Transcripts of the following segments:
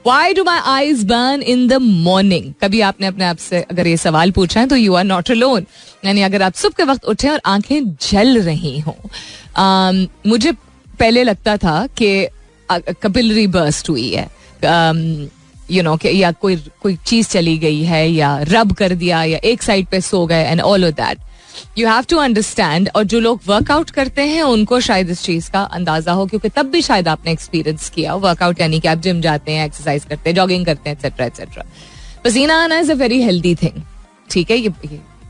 Why do my eyes burn in the morning? कभी आपने अपने आप से अगर ये सवाल पूछा है तो you are not alone. यानी अगर आप सुबह के वक्त उठे और आंखें जल रही हों. मुझे पहले लगता था कि कैपिलरी बर्स्ट हुई है, या कोई चीज चली गई है, या रब कर दिया, या एक साइड पे सो गए, and all of that. You have to understand. और जो लोग वर्कआउट करते हैं उनको शायद इस चीज का अंदाजा हो, क्योंकि तब भी शायद आपने एक्सपीरियंस किया. वर्कआउट यानी कि आप जिम जाते हैं, एक्सरसाइज करते हैं, जॉगिंग करते हैं, एक्सेट्रा एक्सेट्रा. पसीना आना is a very healthy thing. ठीक है, ये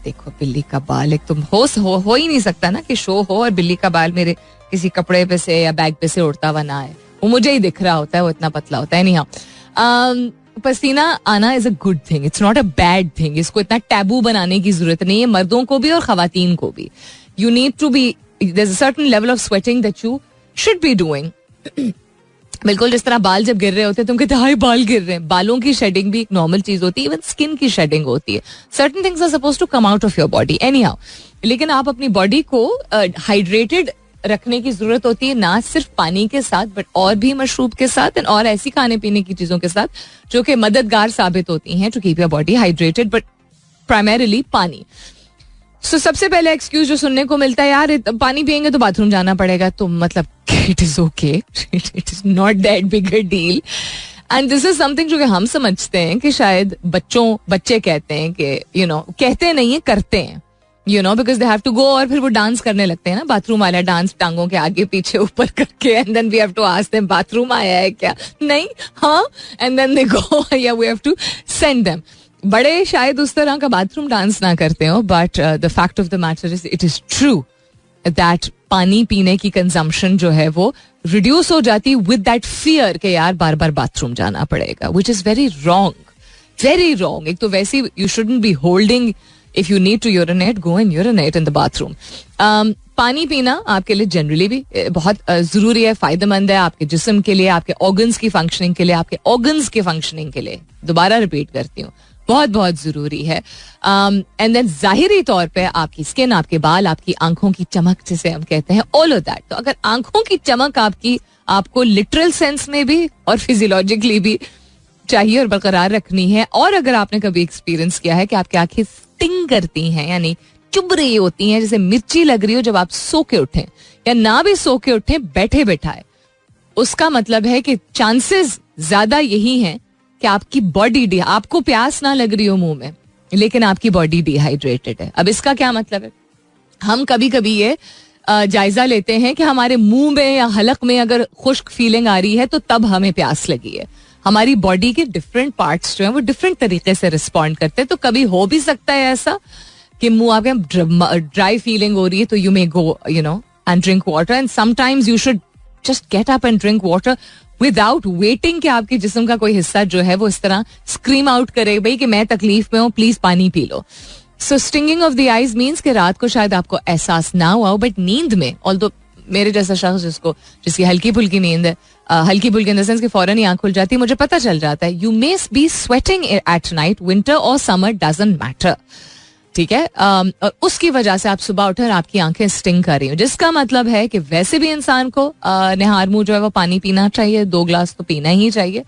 देखो बिल्ली का बाल, एक तुम हो ही नहीं सकता ना कि शो हो और बिल्ली का बाल मेरे किसी कपड़े पे से या बैग पे से उड़ता हुआ ना आए. वो मुझे ही दिख रहा होता है, वो इतना पतला होता है. नहीं, हाँ, पसीना आना is a good thing, it's not a bad thing. इसको इतना टैबू बनाने की जरूरत नहीं है, मर्दों को भी और खवातीन को भी. You need to be, there is a certain level of sweating that you should be doing. बिल्कुल जिस तरह बाल जब गिर रहे होते हैं तुम कहते हाय बाल गिर रहे हैं. बालों की शेडिंग भी एक नॉर्मल चीज होती है, इवन स्किन की शेडिंग होती है. Certain things are supposed to come out of your body anyhow. लेकिन आप अपनी बॉडी को हाइड्रेटेड रखने की जरूरत होती है, ना सिर्फ पानी के साथ बट और भी मशरूब के साथ और ऐसी खाने पीने की चीजों के साथ जो कि मददगार साबित होती हैं to keep your body hydrated, but primarily pani. So सबसे पहले एक्सक्यूज जो सुनने को मिलता है, यार पानी पियेंगे तो बाथरूम जाना पड़ेगा, तो मतलब it is okay, it is not that big a deal. And this is something जो कि हम समझते हैं कि शायद बच्चे कहते हैं कि कहते नहीं है, करते हैं, because they have to go. और फिर वो डांस करने लगते हैं ना, बाथरूम वाला डांस, टांगों के आगे पीछे ऊपर करके, and then we have to ask them bathroom आया है क्या, नहीं, हाँ, एंड देन दे गो, या we have to send them. बड़े शायद उस तरह का बाथरूम डांस ना करते हो, but the fact of the matter is it is true that पानी पीने की कंजम्पशन जो है वो रिड्यूस हो जाती विद दैट फियर कि यार बार बार बाथरूम जाना पड़ेगा, which is very wrong, very wrong. एक तो वैसे you shouldn't be holding. If you need to urinate, go and urinate in the bathroom. पानी पीना आपके लिए जनरली भी बहुत जरूरी है, फायदेमंद है आपके जिस्म के लिए, आपके ऑर्गन्स की फंक्शनिंग के लिए, आपके ऑर्गन्स के फंक्शनिंग के लिए. दोबारा रिपीट करती हूँ, बहुत बहुत जरूरी है. एंड देन जाहिरी तौर पे आपकी स्किन, आपके बाल, आपकी आंखों की चमक जिसे हम कहते हैं, ऑल ऑफ दैट. तो अगर आंखों की चमक आपको लिटरल सेंस में भी और फिजियोलॉजिकली भी चाहिए और बरकरार रखनी है, और अगर आपने कभी एक्सपीरियंस किया है कि आपकी आंखें स्टिंग करती हैं, यानी चुभ रही होती हैं, जैसे मिर्ची लग रही हो जब आप सो के उठें, या ना भी सो के उठें, बैठे बैठाए, उसका मतलब है कि चांसेस ज्यादा यही हैं कि आपकी बॉडी, आपको प्यास ना लग रही हो मुंह में, लेकिन आपकी बॉडी डिहाइड्रेटेड है. अब इसका क्या मतलब है? हम कभी कभी ये जायजा लेते हैं कि हमारे मुंह में या हलक में अगर खुश्क फीलिंग आ रही है तो तब हमें प्यास लगी है. हमारी बॉडी के डिफरेंट पार्ट्स जो हैं वो डिफरेंट तरीके से रिस्पॉन्ड करते हैं. तो कभी हो भी सकता है ऐसा कि मुंह आपके ड्राई फीलिंग हो रही है, तो you may go and drink water, and sometimes you should just get up and drink water without waiting कि आपके जिस्म का कोई हिस्सा जो है वो इस तरह स्क्रीम आउट करे भाई कि मैं तकलीफ में हूँ, प्लीज पानी P low. So stinging of the eyes means कि रात को शायद आपको एहसास ना हुआ, बट नींद में, ऑल्दो मेरे जैसा शख्स जिसकी हल्की फुल्की नींद है, हल्की फुल्की इन द सेंस कि फौरन ही आंख खुल जाती है, मुझे पता चल जाता है. You may be sweating at night, winter और समर डजंट मैटर, ठीक है. और उसकी वजह से आप सुबह उठे और आपकी आंखें स्टिंग कर रही हो, जिसका मतलब है कि वैसे भी इंसान को निहार मुंह जो है वो पानी पीना चाहिए, 2 गिलास तो पीना ही चाहिए.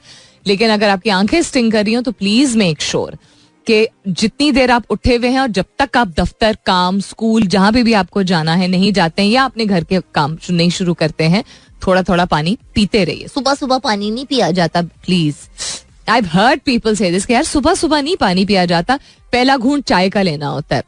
लेकिन अगर आपकी आंखें स्टिंग कर रही हो तो प्लीज मेक श्योर कि जितनी देर आप उठे हुए हैं और जब तक आप दफ्तर, काम, स्कूल, जहां पे भी आपको जाना है नहीं जाते हैं, या अपने घर के काम नहीं शुरू करते हैं, थोड़ा थोड़ा पानी पीते रहिए. सुबह सुबह पानी नहीं पिया जाता, please. I've heard people say this कि यार सुबह सुबह नहीं पानी पिया जाता, पहला घूंट चाय का लेना होता है.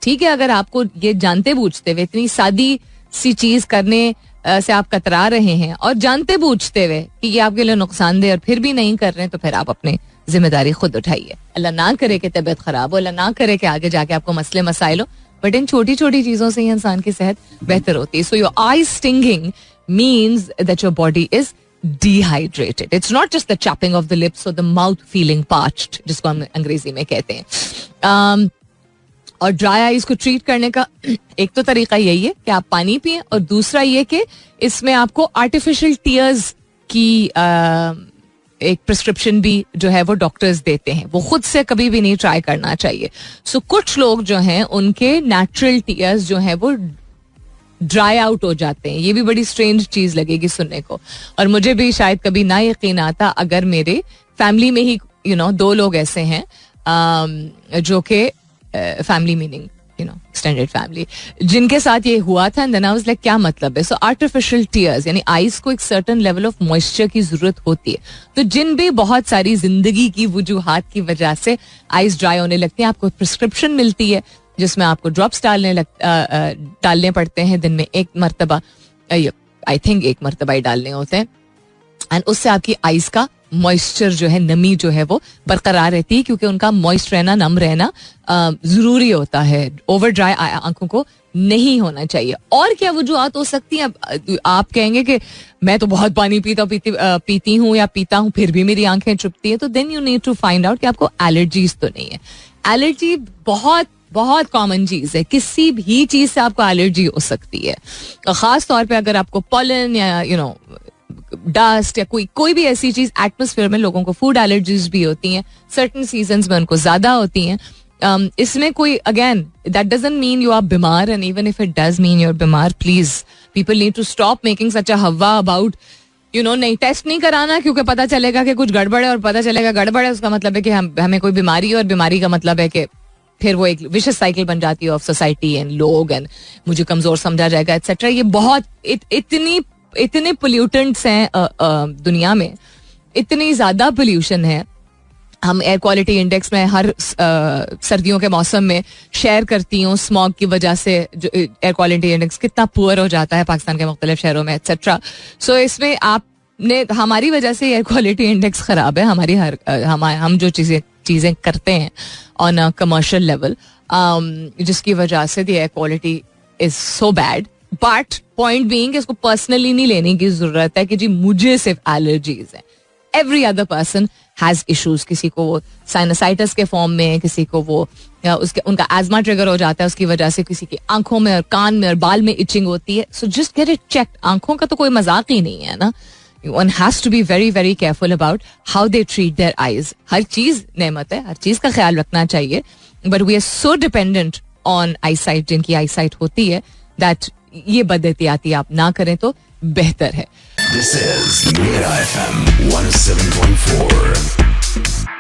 ठीक है, अगर आपको ये जानते बूझते हुए इतनी सादी सी चीज करने से आप कतरा रहे हैं और जानते बूझते हुए कि ये आपके लिए नुकसानदेह और फिर भी नहीं कर रहे हैं, तो फिर आप अपनी जिम्मेदारी खुद उठाइए. अल्लाह ना करे कि तबीयत खराब हो, अल्लाह ना करे कि आगे जाके आपको मसले मसाइल हो, बट इन छोटी छोटी चीजों से ही इंसान की सेहत बेहतर होती है. So your I stinging means that your body is dehydrated. It's not just the chapping of the lips or the mouth feeling parched, जिसको हम अंग्रेजी में कहते हैं. और ड्राई आईज को ट्रीट करने का एक तो तरीका यही है कि आप पानी पिए, और दूसरा ये कि इसमें आपको आर्टिफिशियल टीयर्स की एक प्रिस्क्रिप्शन भी जो है वो डॉक्टर्स देते हैं, वो खुद से कभी भी नहीं ट्राई करना चाहिए. सो कुछ लोग जो हैं उनके नेचुरल टीयर्स जो हैं वो ड्राई आउट हो जाते हैं. ये भी बड़ी स्ट्रेंज चीज लगेगी सुनने को, और मुझे भी शायद कभी ना यकीन आता अगर मेरे फैमिली में ही दो लोग ऐसे हैं जो कि फैमिली मीनिंग एक्सटेंडेड फैमिली, जिनके साथ ये हुआ था. And then I was like क्या मतलब है. सो आर्टिफिशियल टीयर्स, यानी आइज को एक सर्टेन लेवल ऑफ मॉइस्चर की जरूरत होती है. तो जिन भी बहुत सारी जिंदगी की वजूहात की वजह से आइज ड्राई होने लगती है, आपको प्रिस्क्रिप्शन मिलती है जिसमें आपको ड्रॉप्स डालने पड़ते हैं दिन में एक मरतबा, आई थिंक एक मरतबा ही डालने होते हैं. एंड उससे आपकी आइज का मॉइस्चर जो है, नमी जो है वो बरकरार रहती है, क्योंकि उनका मॉइस्ट रहना, नम रहना जरूरी होता है. ओवर ड्राई आंखों को नहीं होना चाहिए. और क्या वजूहत हो सकती है. आप कहेंगे कि मैं तो बहुत पानी पीती हूँ या पीता हूँ फिर भी मेरी आंखें चुभती है, तो then you need to find out कि आपको एलर्जीज तो नहीं है. एलर्जी बहुत बहुत कॉमन चीज है. किसी भी चीज से आपको एलर्जी हो सकती है. खास तौर पे अगर आपको पॉलन या डस्ट या कोई भी ऐसी चीज एटमॉस्फेयर में, लोगों को फूड एलर्जीज भी होती हैं, सर्टेन सीजन्स में उनको ज्यादा होती हैं. इसमें कोई, again that doesn't mean you are बीमार, and even if it does mean you are बीमार, please people need to stop making such a हवा अबाउट नहीं, टेस्ट नहीं कराना क्योंकि पता चलेगा कि कुछ गड़बड़ है, और पता चलेगा गड़बड़ है उसका मतलब है कि हमें कोई बीमारी है, और बीमारी का मतलब है कि फिर वो एक विशेष साइकिल बन जाती है ऑफ सोसाइटी एंड लोग, एंड मुझे कमजोर समझा जाएगा एटसेट्रा. ये बहुत इतने पोल्यूटेंट्स हैं दुनिया में, इतनी ज्यादा पोल्यूशन है. हम एयर क्वालिटी इंडेक्स में हर सर्दियों के मौसम में शेयर करती हूँ स्मॉग की वजह से जो एयर क्वालिटी इंडेक्स कितना पुअर हो जाता है पाकिस्तान के मुख्तलिफ शहरों में एटसेट्रा. सो इसमें आपने, हमारी वजह से एयर क्वालिटी इंडेक्स खराब है. हम जो चीजें करते हैं ऑन अ कमर्शियल लेवल, जिसकी वजह से the air quality is so bad. But point being इसको पर्सनली नहीं लेने की जरूरत है कि जी मुझे सिर्फ एलर्जीज हैं. Every other person has issues. किसी को वो साइनसाइटिस के फॉर्म में, किसी को वो उनका एजमा ट्रिगर हो जाता है उसकी वजह से, किसी की आंखों में और कान में और बाल में इचिंग होती है. So just get it checked. आंखों का तो कोई मजाक ही नहीं है ना. One has to be very very careful about how they treat their eyes. हर चीज नेमत है, हर चीज का ख्याल रखना चाहिए. But we are so dependent on eyesight, जिनकी eyesight होती है, that ये बदएहतियाती आप ना करें तो बेहतर है. This is Mira FM 107.4.